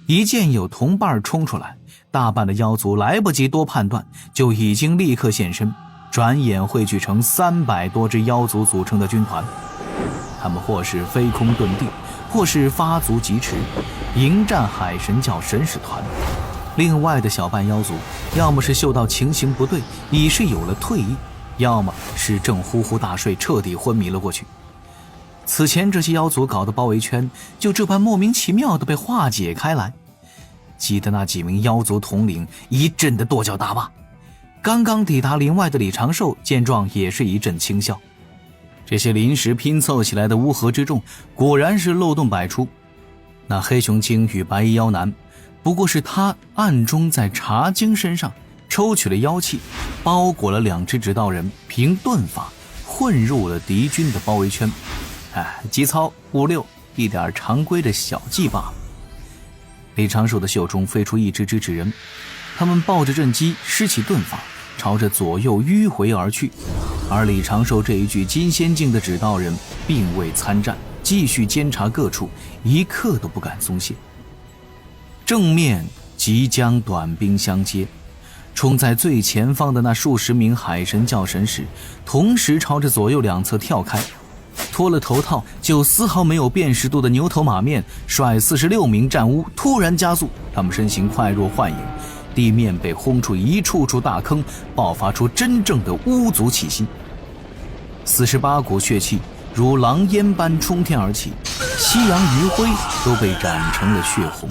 一见有同伴冲出来，大半的妖族来不及多判断，就已经立刻现身，转眼汇聚成300多只妖族组成的军团。他们或是飞空遁地，或是发足疾驰，迎战海神教神使团。另外的小半妖族，要么是嗅到情形不对，已是有了退意，要么是正呼呼大睡，彻底昏迷了过去。此前这些妖族搞的包围圈，就这般莫名其妙地被化解开来。激得那几名妖族统领一阵的跺脚大骂。刚刚抵达林外的李长寿见状也是一阵轻笑。这些临时拼凑起来的乌合之众，果然是漏洞百出。那黑熊精与白衣妖男，不过是他暗中在茶精身上抽取了妖气，包裹了2只指导人，凭遁法混入了敌军的包围圈。急操5、6，一点常规的小技罢了。李长寿的袖中飞出一只只纸人，他们抱着阵机施起遁法，朝着左右迂回而去。而李长寿这一具金仙境的指导人并未参战，继续监察各处，一刻都不敢松懈。正面即将短兵相接，冲在最前方的那数十名海神教神使同时朝着左右两侧跳开。脱了头套就丝毫没有辨识度的牛头马面率46名战巫突然加速，他们身形快若幻影，地面被轰出一处处大坑，爆发出真正的巫族气息。48股血气如狼烟般冲天而起，夕阳余晖都被染成了血红。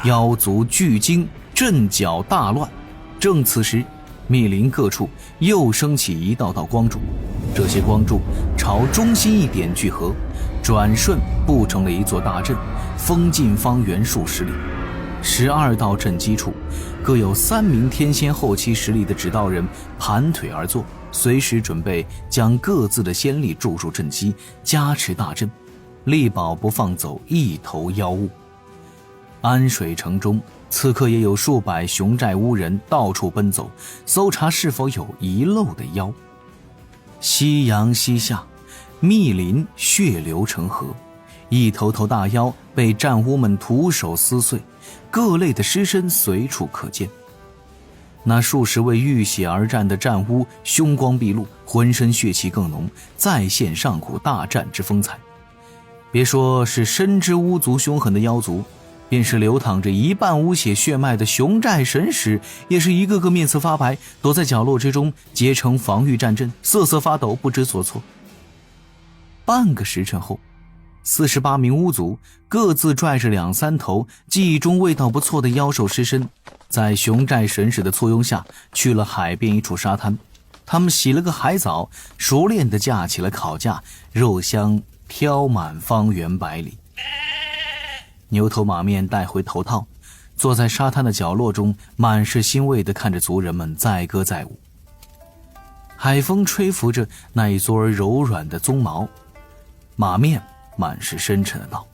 妖族巨惊，阵脚大乱。正此时，密林各处又升起一道道光柱，这些光柱朝中心一点聚合，转瞬布成了一座大阵，封禁方圆数十里。12道阵基处各有3名天仙后期实力的指导人盘腿而坐，随时准备将各自的仙力注入阵基，加持大阵，力保不放走一头妖物。安水城中此刻也有数百熊寨巫人到处奔走，搜查是否有遗漏的妖。夕阳西下，密林血流成河，一头头大妖被战巫们徒手撕碎，各类的尸身随处可见。那数十位浴血而战的战巫凶光毕露，浑身血气更浓，再现上古大战之风采。别说是深知巫族凶狠的妖族，便是流淌着一半巫血血脉的熊寨神使，也是一个个面色发白，躲在角落之中结成防御战阵，瑟瑟发抖，不知所措。半个时辰后，48名巫族各自拽着2、3头记忆中味道不错的妖兽尸身，在熊寨神使的簇拥下去了海边一处沙滩。他们洗了个海澡，熟练地架起了烤架，肉香飘满方圆百里。牛头马面带回头套，坐在沙滩的角落中，满是欣慰地看着族人们载歌载舞。海风吹拂着那一撮柔软的鬃毛，马面满是深沉的道：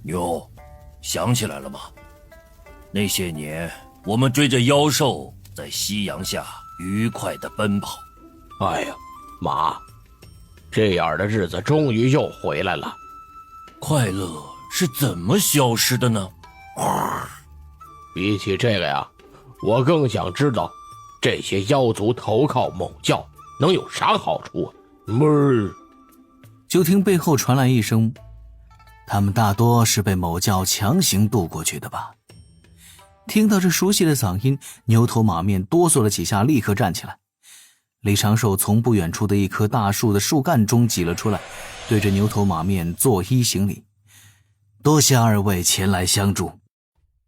牛，想起来了吗？那些年我们追着妖兽在夕阳下愉快地奔跑。哎呀，马，这样的日子终于又回来了。快乐是怎么消失的呢？比起这个呀，我更想知道这些妖族投靠某教能有啥好处啊？就听背后传来一声：他们大多是被某教强行渡过去的吧。听到这熟悉的嗓音，牛头马面哆嗦了几下，立刻站起来。李长寿从不远处的一棵大树的树干中挤了出来，对着牛头马面作揖行礼：多谢2位前来相助。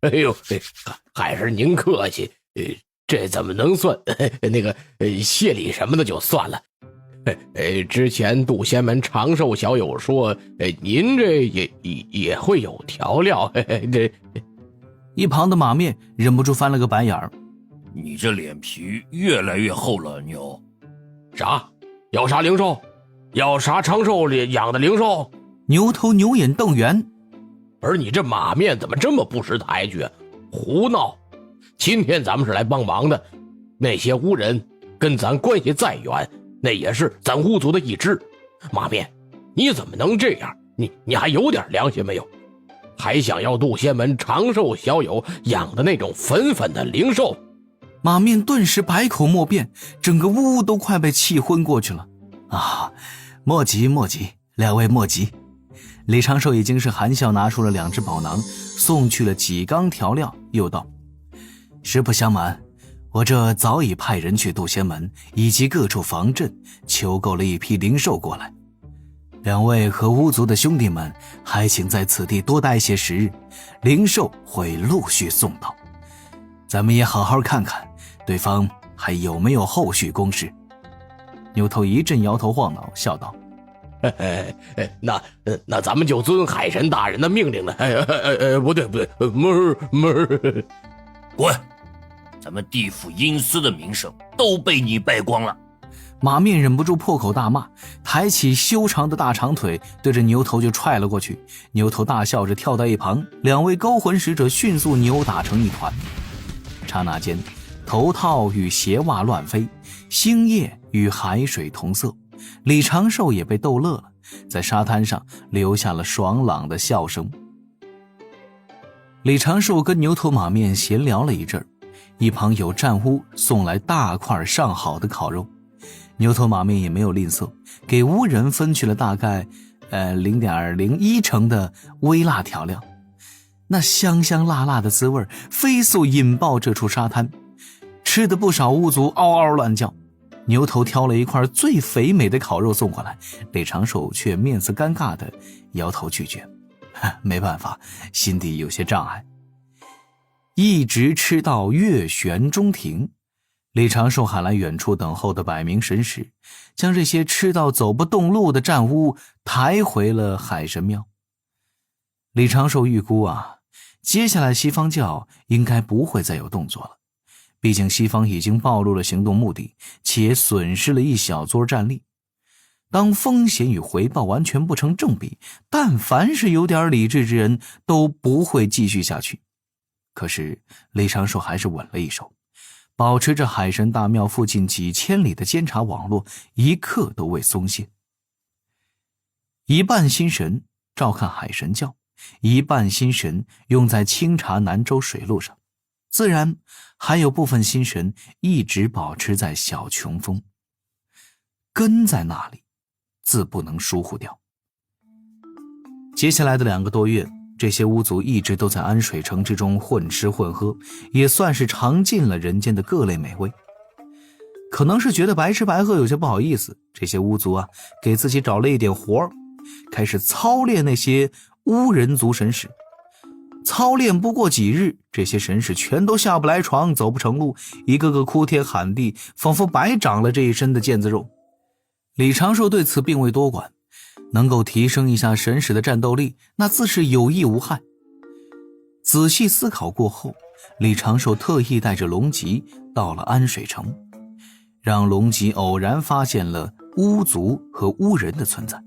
哎呦，还是您客气，这怎么能算？那个谢礼什么的就算了。之前渡仙门长寿小友说，您这也会有调料。一旁的马面忍不住翻了个白眼儿：你这脸皮越来越厚了，牛。啥？要啥灵兽？要啥长寿养的灵兽？牛头牛眼瞪圆。而你这马面怎么这么不识抬举？胡闹！今天咱们是来帮忙的，那些巫人跟咱关系再远，那也是咱巫族的一支。马面，你怎么能这样？你还有点良心没有？还想要杜仙门长寿小友养的那种粉粉的灵兽。马面顿时百口莫辩，整个屋都快被气昏过去了。啊，莫急莫急，两位莫急。李长寿已经是含笑拿出了2只宝囊，送去了几缸调料，又道：实不相瞒，我这早已派人去杜仙门以及各处防镇求购了一批灵兽过来。两位和巫族的兄弟们还请在此地多待些时日，灵兽会陆续送到。咱们也好好看看对方还有没有后续攻势。牛头一阵摇头晃脑，笑道：那咱们就遵海神大人的命令了。不对，门滚！咱们地府阴司的名声都被你败光了。马面忍不住破口大骂，抬起修长的大长腿对着牛头就踹了过去。牛头大笑着跳到一旁，两位勾魂使者迅速扭打成一团。刹那间，头套与鞋袜乱飞，星夜与海水同色。李长寿也被逗乐了，在沙滩上留下了爽朗的笑声。李长寿跟牛头马面闲聊了一阵，一旁有战巫送来大块上好的烤肉，牛头马面也没有吝啬，给巫人分去了大概0.01成的微辣调料。那香香辣辣的滋味飞速引爆这处沙滩，吃的不少巫族嗷嗷乱叫。牛头挑了一块最肥美的烤肉送过来，李长寿却面色尴尬地摇头拒绝。没办法，心底有些障碍。一直吃到月悬中庭，李长寿喊来远处等候的百名神使，将这些吃到走不动路的战巫抬回了海神庙。李长寿预估接下来西方教应该不会再有动作了，毕竟西方已经暴露了行动目的，且损失了一小撮战力。当风险与回报完全不成正比，但凡是有点理智之人都不会继续下去。可是李长寿还是稳了一手，保持着海神大庙附近几千里的监察网络，一刻都未松懈。一半心神照看海神教，一半心神用在清查南州水路上，自然还有部分心神一直保持在小琼峰，根在那里，自不能疏忽掉。接下来的2个多月，这些巫族一直都在安水城之中混吃混喝，也算是尝尽了人间的各类美味。可能是觉得白吃白喝有些不好意思，这些巫族给自己找了一点活，开始操练那些巫人族神使。操练不过几日，这些神使全都下不来床，走不成路，一个个哭天喊地，仿佛白长了这一身的腱子肉。李长寿对此并未多管，能够提升一下神使的战斗力，那自是有益无害。仔细思考过后，李长寿特意带着龙吉到了安水城，让龙吉偶然发现了巫族和巫人的存在。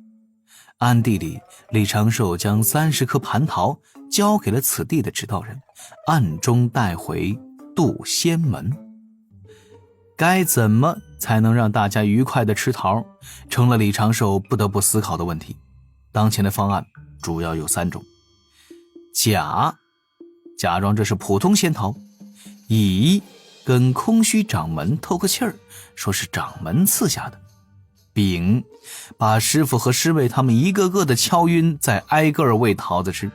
暗地里，李长寿将30颗蟠桃交给了此地的指导人，暗中带回渡仙门。该怎么才能让大家愉快地吃桃，成了李长寿不得不思考的问题。当前的方案主要有3种：假装这是普通仙桃；乙，跟空虚掌门透个气儿，说是掌门赐下的；丙，把师傅和师妹他们一个个的敲晕，再挨个喂桃子吃。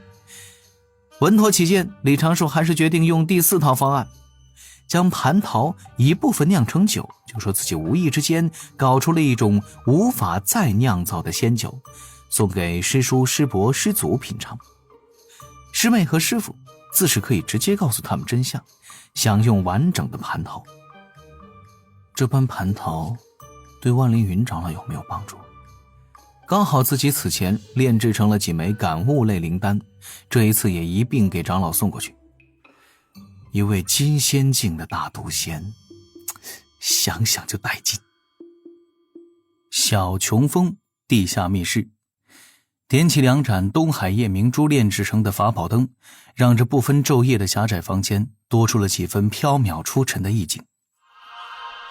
稳妥起见，李长寿还是决定用第4套方案，将蟠桃一部分酿成酒，就说自己无意之间搞出了一种无法再酿造的仙酒，送给师叔师伯师祖品尝。师妹和师傅自是可以直接告诉他们真相，享用完整的蟠桃。这般蟠桃对万凌云长老有没有帮助？刚好自己此前炼制成了几枚感悟类灵丹，这一次也一并给长老送过去。一位金仙境的大毒仙，想想就带劲。小琼峰地下密室，点起2盏东海夜明珠炼制成的法宝灯，让这不分昼夜的狭窄房间多出了几分飘渺出尘的意境。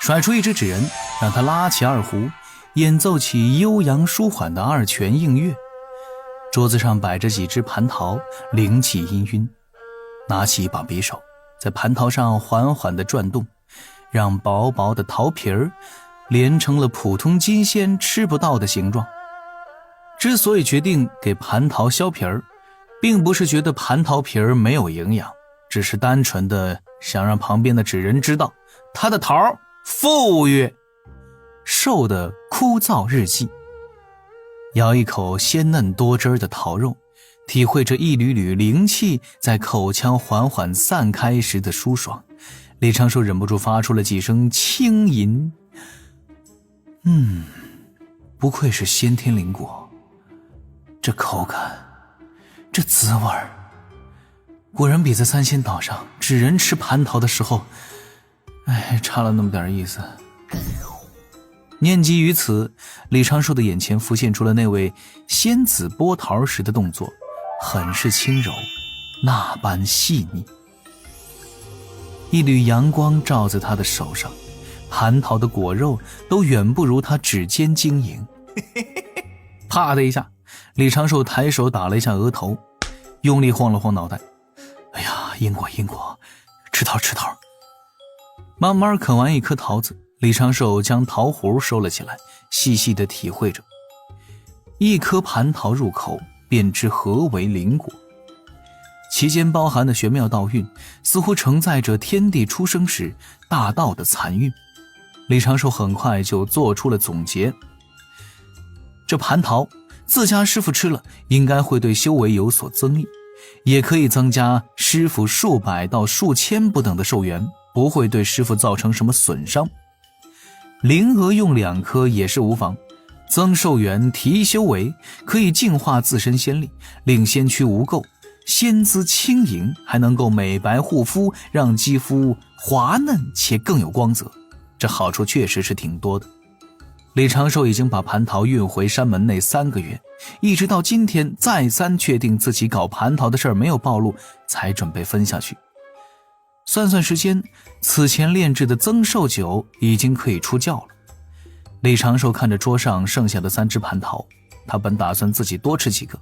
甩出一只纸人，让他拉起2胡，演奏起悠扬舒缓的2泉映月。桌子上摆着几只蟠桃，灵气氤氲。拿起一把匕首，在蟠桃上缓缓地转动，让薄薄的桃皮儿连成了普通金仙吃不到的形状。之所以决定给蟠桃削皮儿，并不是觉得蟠桃皮儿没有营养，只是单纯的想让旁边的纸人知道他的桃富裕，瘦的枯燥日记。咬一口鲜嫩多汁的桃肉，体会着一缕缕灵气在口腔缓缓散开时的舒爽，李长寿忍不住发出了几声轻吟。不愧是先天灵果，这口感，这滋味儿，果然比在三仙岛上纸人吃蟠桃的时候，差了那么点意思。念及于此，李长寿的眼前浮现出了那位仙子剥桃时的动作，很是轻柔，那般细腻。一缕阳光照在他的手上，蟠桃的果肉都远不如他指尖晶莹。啪的一下，李长寿抬手打了一下额头，用力晃了晃脑袋。哎呀，因果，吃桃。慢慢啃完一颗桃子，李长寿将桃核收了起来，细细地体会着。一颗蟠桃入口，便知何为灵果。其间包含的玄妙道韵，似乎承载着天地出生时大道的残韵。李长寿很快就做出了总结。这蟠桃，自家师傅吃了，应该会对修为有所增益，也可以增加师傅数百到数千不等的寿元，不会对师傅造成什么损伤。灵娥用2颗也是无妨，增寿元提修为，可以净化自身仙力，令仙躯无垢，仙姿轻盈，还能够美白护肤，让肌肤滑嫩且更有光泽，这好处确实是挺多的。李长寿已经把蟠桃运回山门内3个月，一直到今天再三确定自己搞蟠桃的事儿没有暴露，才准备分下去。算时间，此前炼制的增寿酒已经可以出窖了。李长寿看着桌上剩下的3只蟠桃，他本打算自己多吃几个，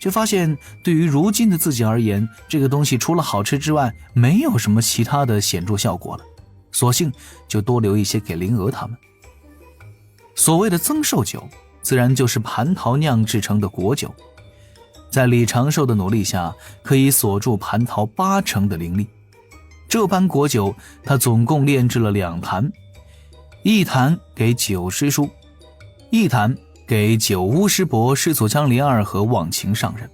却发现对于如今的自己而言，这个东西除了好吃之外，没有什么其他的显著效果了，索性就多留一些给灵娥他们。所谓的增寿酒，自然就是蟠桃酿制成的果酒，在李长寿的努力下，可以锁住蟠桃80%的灵力。这般果酒，他总共炼制了2坛，1坛给九师叔，1坛给九巫师伯、师祖江林二和忘情上人。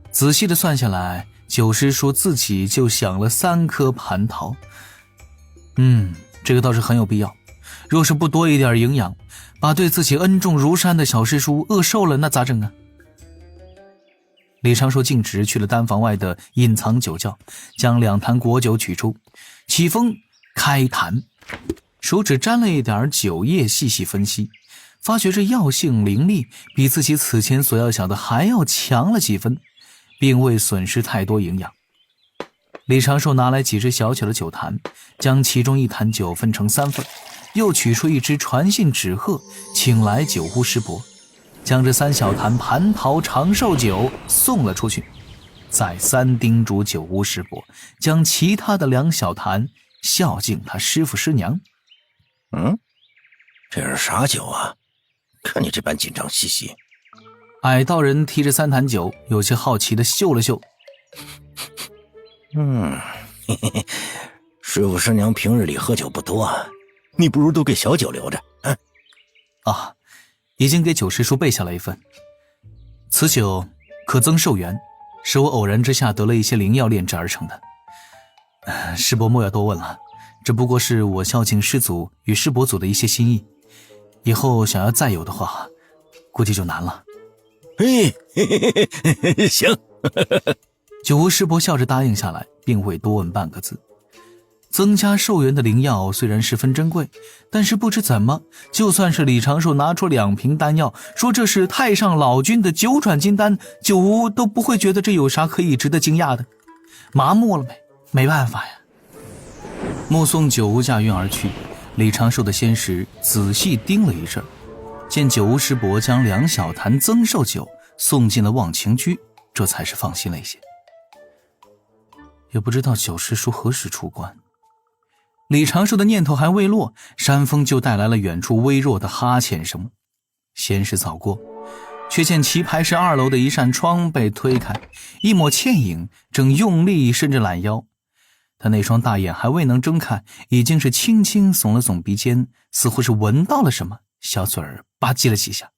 仔细的算下来，九师叔自己就享了3颗蟠桃。这个倒是很有必要。若是不多一点营养，把对自己恩重如山的小师叔饿瘦了，那咋整啊？李长寿径直去了丹房外的隐藏酒窖，将2坛果酒取出，起封开坛，手指沾了一点酒液，细细分析，发觉这药性灵力比自己此前所要想的还要强了几分，并未损失太多营养。李长寿拿来几只小小的酒坛，将其中1坛酒分成3份，又取出1只传信纸鹤，请来九巫师伯，将这3小坛蟠桃长寿酒送了出去，再三叮嘱九巫师伯将其他的2小坛孝敬他师父师娘。这是啥酒啊？看你这般紧张兮兮。矮道人提着3坛酒，有些好奇地嗅了嗅。师父师娘平日里喝酒不多啊，你不如都给小九留着。已经给九师叔备下了1份。此酒可增寿元，是我偶然之下得了一些灵药炼制而成的。师伯莫要多问了，这不过是我孝敬师祖与师伯祖的一些心意，以后想要再有的话，估计就难了。行。九巫师伯笑着答应下来，并未多问半个字。增加寿元的灵药虽然十分珍贵，但是不知怎么，就算是李长寿拿出2瓶丹药，说这是太上老君的9转金丹，九巫都不会觉得这有啥可以值得惊讶的，麻木了没办法呀。目送九巫驾云而去，李长寿的仙识仔细盯了一阵，见九巫师伯将2小坛增寿酒送进了忘情居，这才是放心了一些。也不知道九师叔何时出关。李长寿的念头还未落，山风就带来了远处微弱的哈欠声。闲时早过，却见棋牌室2楼的一扇窗被推开，一抹倩影正用力伸着懒腰。他那双大眼还未能睁开，已经是轻轻耸了耸鼻尖，似乎是闻到了什么，小嘴儿吧唧了几下。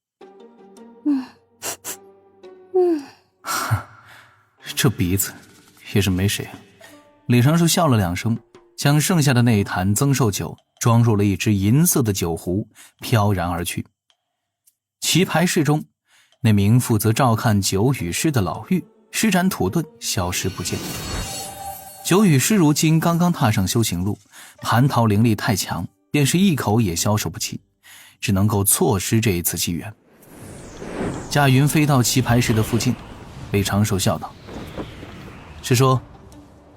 这鼻子也是没谁了。李长寿笑了2声，将剩下的那一坛增寿酒装入了一只银色的酒壶，飘然而去。棋牌室中，那名负责照看九羽师的老妪施展土遁，消失不见。九羽师如今刚刚踏上修行路，蟠桃灵力太强，便是一口也消受不起，只能够错失这一次机缘。驾云飞到棋牌室的附近，李长寿笑道：“师叔，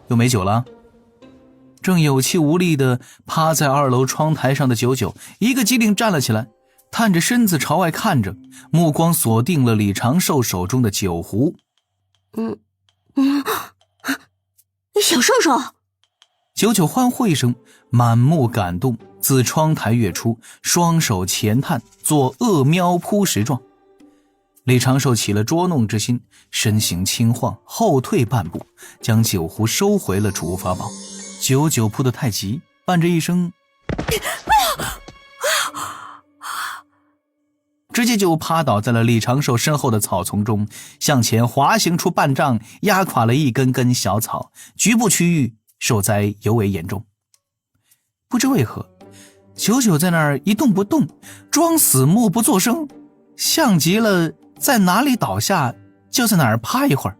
又没酒了？”正有气无力地趴在2楼窗台上的九九一个机灵站了起来，探着身子朝外看着，目光锁定了李长寿手中的酒壶。小寿寿！九九欢呼一声，满目感动，自窗台跃出，双手前探，做恶喵扑食状。李长寿起了捉弄之心，身形轻晃，后退半步，将酒壶收回了储物法宝。九九扑得太急，伴着一声直接就趴倒在了李长寿身后的草丛中，向前滑行出半丈，压垮了一根根小草，局部区域受灾尤为严重。不知为何，九九在那儿一动不动，装死默不作声，像极了在哪里倒下就在哪儿趴一会儿。